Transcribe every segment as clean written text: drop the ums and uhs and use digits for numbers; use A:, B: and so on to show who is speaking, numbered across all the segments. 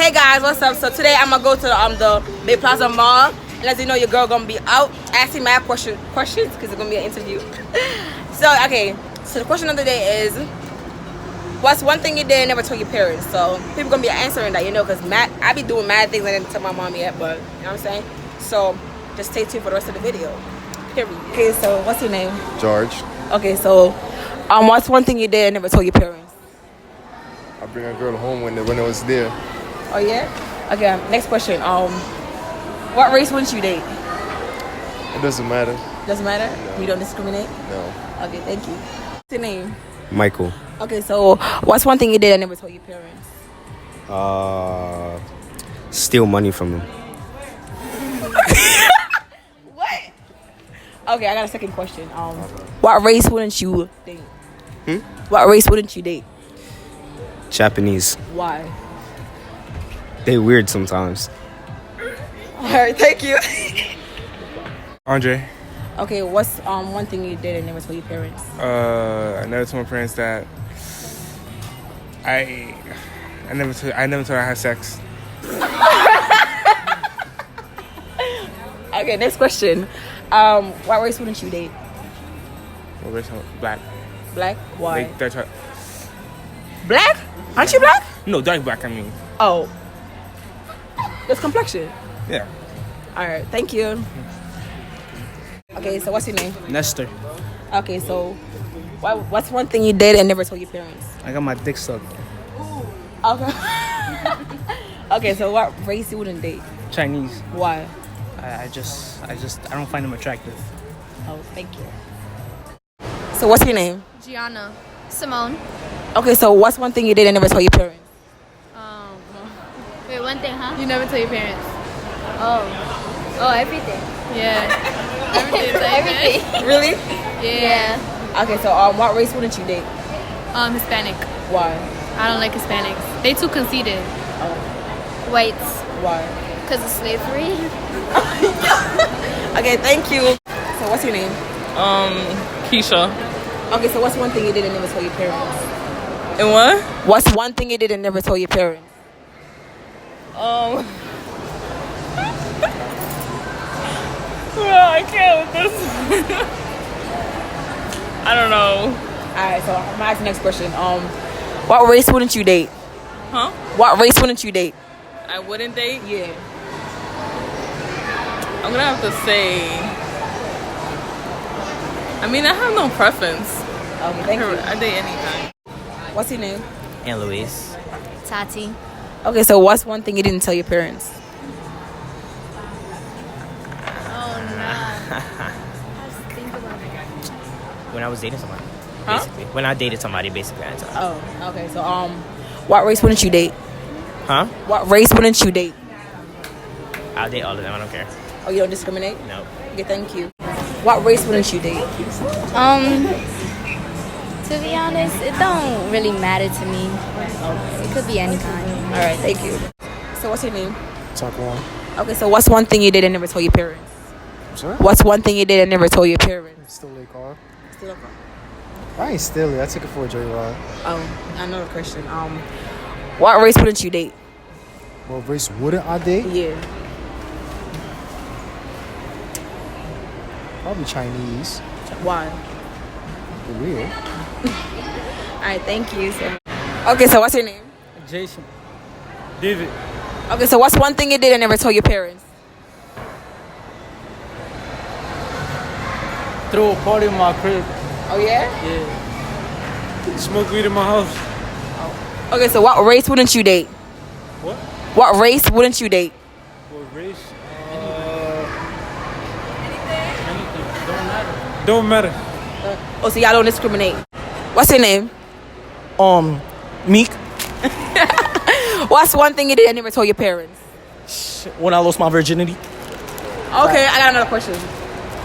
A: Hey guys, what's up? So today I'm gonna go to the Plaza Mall, and as you know, your girl gonna be out asking my questions because it's gonna be an interview. So so the question of the day is, what's one thing you did and never told your parents? So people gonna be answering that, because I be doing mad things I didn't tell my mom yet, but you know what I'm saying. So just stay tuned for the rest of the video. Period. Okay, so what's your name?
B: George.
A: Okay, so what's one thing you did and never told your parents?
B: I bring a girl home when it was there.
A: Oh yeah? Okay, next question. What race wouldn't you date?
B: It doesn't matter.
A: Doesn't matter?
B: No.
A: You don't discriminate?
B: No.
A: Okay, thank you. What's your name?
C: Michael.
A: Okay, so what's one thing you did and never told your parents?
C: Steal money from them.
A: What? Okay, I got a second question. What race wouldn't you date? What race wouldn't you date?
C: Japanese.
A: Why?
C: They weird sometimes.
A: Alright, thank you.
D: Andre.
A: Okay, what's one thing you did and never told your parents?
D: I never told my parents that I never told her I had sex.
A: Okay, next question. What race wouldn't you date?
D: What race? Black.
A: Black? Why?
D: Like, dark.
A: Black? Aren't you black?
D: No, dark black. I mean.
A: Oh. This complexion.
D: Yeah.
A: Alright, thank you. Okay, so what's your name?
E: Nestor.
A: Okay, so what's one thing you did and never told your parents?
E: I got my dick sucked.
A: Okay. Okay, so what race you wouldn't date?
E: Chinese.
A: Why?
E: I don't find them attractive.
A: Oh, thank you. So what's your name?
F: Gianna. Simone.
A: Okay, so what's one thing you did and never told your parents?
F: Wait, one thing, huh?
G: You never tell your parents.
F: Oh, everything.
G: Yeah.
F: Everything.
A: Really?
F: Yeah.
A: Okay, so what race wouldn't you date?
G: Hispanic.
A: Why?
G: I don't like Hispanics. They too conceited.
F: Whites.
A: Why?
F: Because of slavery.
A: Okay, thank you. So what's your name?
H: Keisha.
A: Okay, so what's one thing you did and never told your parents?
H: And what?
A: What's one thing you did and never told your parents?
H: Well, I can't with this. I don't know.
A: Alright, so I'm gonna ask the next question. What race wouldn't you date?
H: Huh?
A: What race wouldn't you date?
H: I wouldn't date?
A: Yeah.
H: I'm gonna have to say, I mean, I have no preference.
A: Okay, thank you.
H: I date any kind.
A: What's your name?
C: And Louise.
F: Tati.
A: Okay, so what's one thing you didn't tell your parents?
C: When I was dating somebody.
A: Huh?
C: Basically. When I dated somebody, basically. I told her.
A: Oh, okay. So what race wouldn't you date?
C: Huh?
A: What race wouldn't you date?
C: I'll date all of them. I don't care.
A: Oh, you don't discriminate?
C: No.
A: Okay, thank you. What race wouldn't you date?
F: To be honest, it don't really matter to me. It could be any kind.
A: All right, thank you. So what's your name?
B: Taquan.
A: Okay, so what's one thing you did and never told your parents?
B: Sorry?
A: What's one thing you did and never told your parents?
B: Still a car.
A: Still a car.
B: I ain't steal it. I took it for a joyride.
A: I know the question. What race wouldn't you date?
B: What race wouldn't I date?
A: Yeah.
B: Probably Chinese.
A: Why?
B: They're weird.
A: All right, thank you. Okay, so what's your name?
E: Jason. David.
A: Okay, so what's one thing you did and never told your parents?
E: Throw a party in my crib.
A: Oh yeah?
E: Yeah. Smoke weed in my house.
A: Okay, so what race wouldn't you date?
E: What?
A: What race wouldn't you date?
E: What race? Anything. Don't matter.
A: Oh, so y'all don't discriminate. What's your name?
E: Meek.
A: What's one thing you did and never told your parents?
E: When I lost my virginity.
A: Okay, I got another question.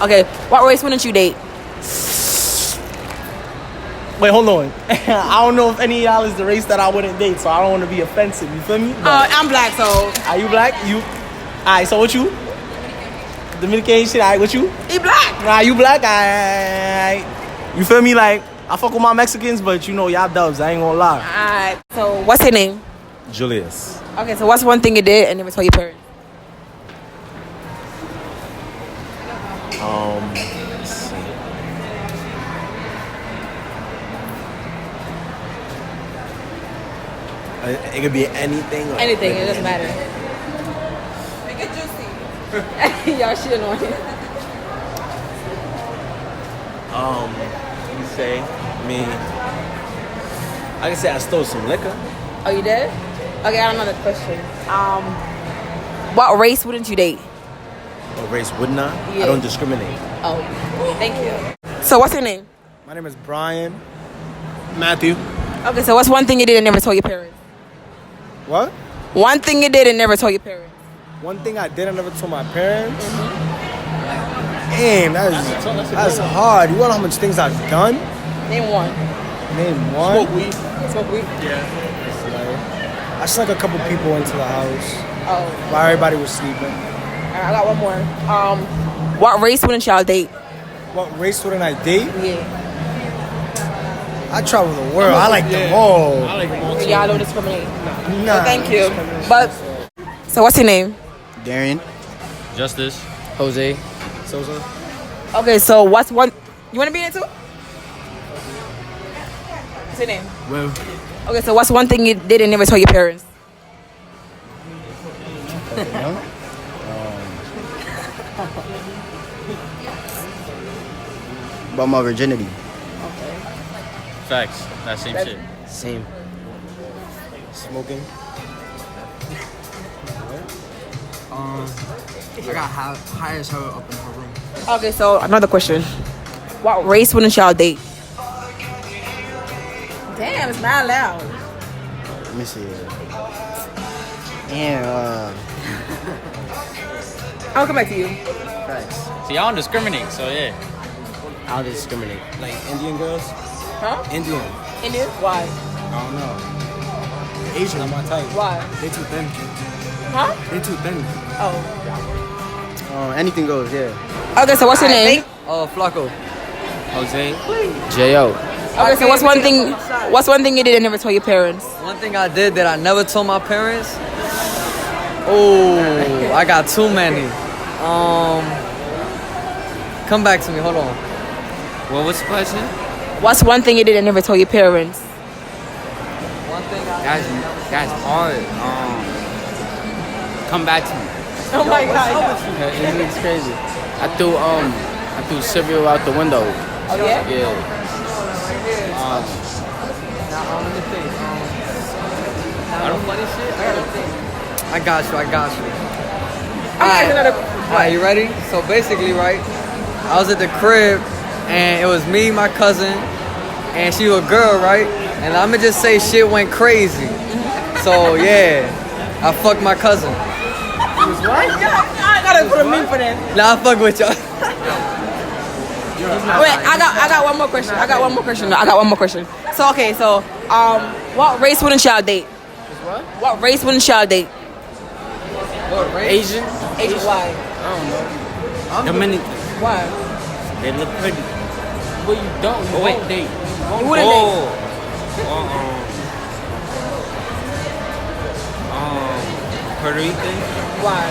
A: Okay, what race wouldn't you date?
E: Wait, hold on. I don't know if any of y'all is the race that I wouldn't date, so I don't want to be offensive. You feel me?
A: I'm black, so.
E: Are you black? You. Alright, so what you? Dominican shit. Alright, what you?
A: He black.
E: Nah, you black? Alright. You feel me? Like, I fuck with my Mexicans, but you know, y'all dubs. I ain't gonna lie.
A: Alright, so what's your name?
E: Julius.
A: Okay, so what's one thing you did and never told your parents?
E: Let's see. It could be anything. Like,
A: Anything, it doesn't matter. Make it juicy. Y'all shit annoying.
E: You say me. I can say I stole some liquor.
A: Oh, you did? Okay, I have another question. What race wouldn't you date?
E: What race wouldn't I?
A: Yeah.
E: I don't discriminate.
A: Oh, thank you. So what's your name?
E: My name is Brian. Matthew.
A: Okay, so what's one thing you did and never told your parents?
E: What?
A: One thing you did and never told your parents.
E: One thing I did, I never told my parents. Damn, that's hard. You want to know how much things I've done?
A: Name one.
E: Name one.
A: Smoke weed?
E: I snuck a couple people into the house
A: Oh,
E: while everybody was sleeping.
A: alright, I got one more. What race wouldn't y'all date?
E: What race wouldn't I date?
A: Yeah.
E: I travel the world. I like them all.
A: Y'all don't discriminate.
E: Nah.
A: Thank you. But so what's your name?
I: Darian.
C: Justice.
I: Jose.
E: Sosa.
A: Okay, so what's one? You want to be in it too? What's your name?
I: Will.
A: Okay, so what's one thing you did and never told your parents?
I: About my virginity.
C: Facts. That same shit.
I: Same.
E: Smoking.
I: I got high as hell up in her room.
A: Okay, so another question. What race wouldn't y'all date? Damn, it's not loud.
I: Let me see. Yeah.
A: I'll come back to you.
I: Facts.
C: See, y'all don't discriminate, so yeah.
I: I'll discriminate.
E: Like Indian girls?
A: Huh?
E: Indian.
A: Indian? Why?
E: I don't know. Asian. Not my type.
A: Why?
E: They too thin.
A: Huh?
E: They too thin.
A: Oh.
I: Anything goes, yeah.
A: Okay, so what's your name?
I: Flacco.
D: Jose.
I: J.O.
A: Okay, so what's one thing? What's one thing you did and never told your parents?
J: One thing I did that I never told my parents. Oh, I got too many. Come back to me. Hold on.
D: What was the question?
A: What's one thing you did and never told your parents?
J: One thing I
D: That's hard. Come back to me.
A: Oh my god.
I: It's crazy. I threw cereal out the window.
A: Oh yeah?
I: Yeah.
J: I got you.
A: Alright.
J: Alright, you ready? So basically, right, I was at the crib and it was me, my cousin, and she was a girl, right? And I'ma just say shit went crazy. So yeah, I fucked my cousin.
A: I gotta put a meme for that.
J: Nah, I fuck with y'all.
A: Wait, I got one more question. I got one more question. So okay, so what race wouldn't y'all date? What race wouldn't y'all date?
J: What race?
I: Asian.
A: Asian. Why?
D: Dominican.
A: Why?
D: They look pretty.
H: Well, you don't. You won't date.
A: You wouldn't date.
D: Puerto Rican.
A: Why?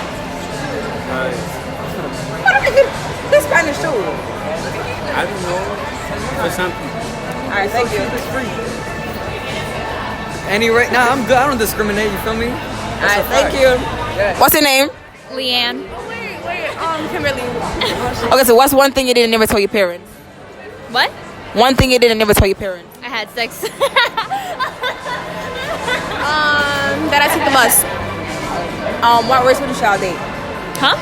A: This Spanish too.
D: I don't know. For some people.
A: Alright, thank you.
J: Any rate? Nah, I'm good. I don't discriminate. You feel me?
A: Alright, thank you. What's your name?
G: Leanne.
A: Kimberly. Okay, so what's one thing you did and never told your parents?
G: What?
A: One thing you did and never told your parents.
G: I had sex.
A: That I took the bus. What race wouldn't y'all date?
G: Huh?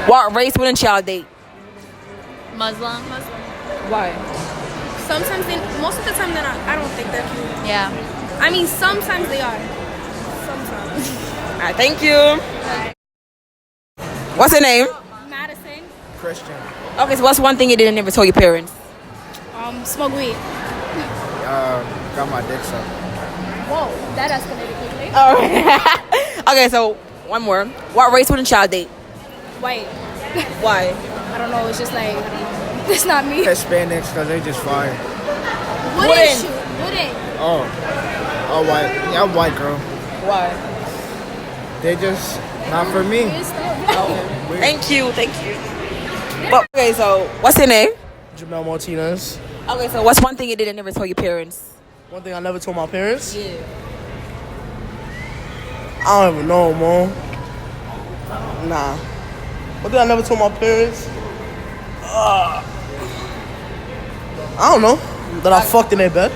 A: What race wouldn't y'all date?
G: Muslim.
A: Why?
K: Sometimes most of the time they're not. I don't think they're cute.
G: Yeah.
K: I mean, sometimes they are. Sometimes.
A: Alright, thank you. What's your name?
K: Madison.
E: Christian.
A: Okay, so what's one thing you did and never told your parents?
K: Smoke weed.
B: Got my dick sucked.
K: Whoa, that escalated quickly.
A: Alright. Okay, so one more. What race wouldn't y'all date?
K: White.
A: Why?
K: I don't know. It's just like it's not me.
B: Hispanics, because they just fire.
K: Wouldn't you? Wouldn't.
B: Oh, white. Yeah, I'm white girl.
A: Why?
B: They just not for me.
A: Thank you. But, okay, so what's your name?
E: Jamel Martinez.
A: Okay, so what's one thing you did and never told your parents?
E: One thing I never told my parents?
A: Yeah.
E: I don't even know, Mom. Nah. One thing I never told my parents? I don't know. That I fucked in their bed.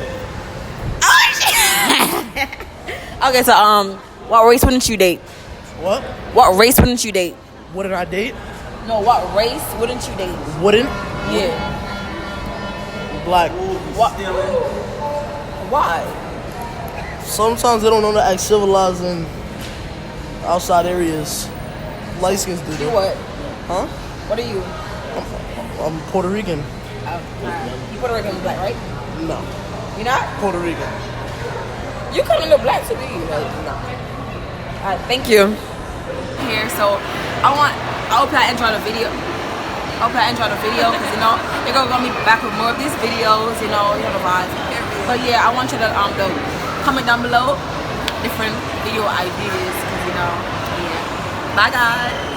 A: Okay, so what race wouldn't you date?
E: What?
A: What race wouldn't you date?
E: Wouldn't I date?
A: No, what race wouldn't you date?
E: Wouldn't?
A: Yeah.
E: Black.
A: What? Why?
E: Sometimes they don't know to act civilized in outside areas. Light skins do
A: You
E: that.
A: what?
E: Huh?
A: What are you?
E: I'm Puerto Rican.
A: You Puerto Rican black, right?
E: No.
A: You not?
E: Puerto Rican.
A: You kind of look black to me. Like, no. Alright, thank you. Here, so I hope y'all enjoy the video. Because you know they're gonna be back with more of these videos. You know the vibes. But yeah, I want you to comment down below different video ideas. Cause you know, yeah. Bye guys.